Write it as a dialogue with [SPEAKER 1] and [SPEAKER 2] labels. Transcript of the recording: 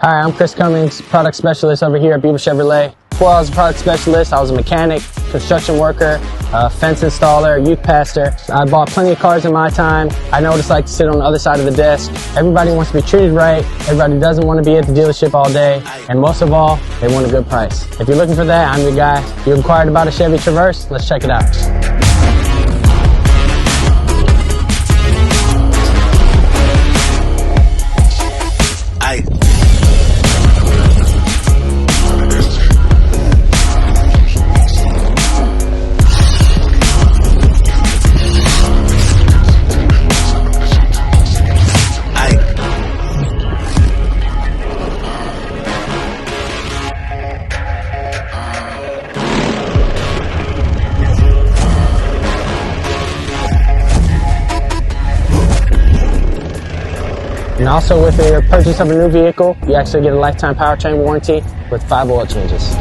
[SPEAKER 1] Hi, I'm Chris Cummings, Product Specialist over here at Beaver Chevrolet. Before I was a Product Specialist, I was a mechanic, construction worker, fence installer, youth pastor. I bought plenty of cars in my time. I know what it's like to sit on the other side of the desk. Everybody wants to be treated right. Everybody doesn't want to be at the dealership all day. And most of all, they want a good price. If you're looking for that, I'm your guy. You inquired about a Chevy Traverse? Let's check it out. And also with your purchase of a new vehicle, you actually get a lifetime powertrain warranty with 5 oil changes.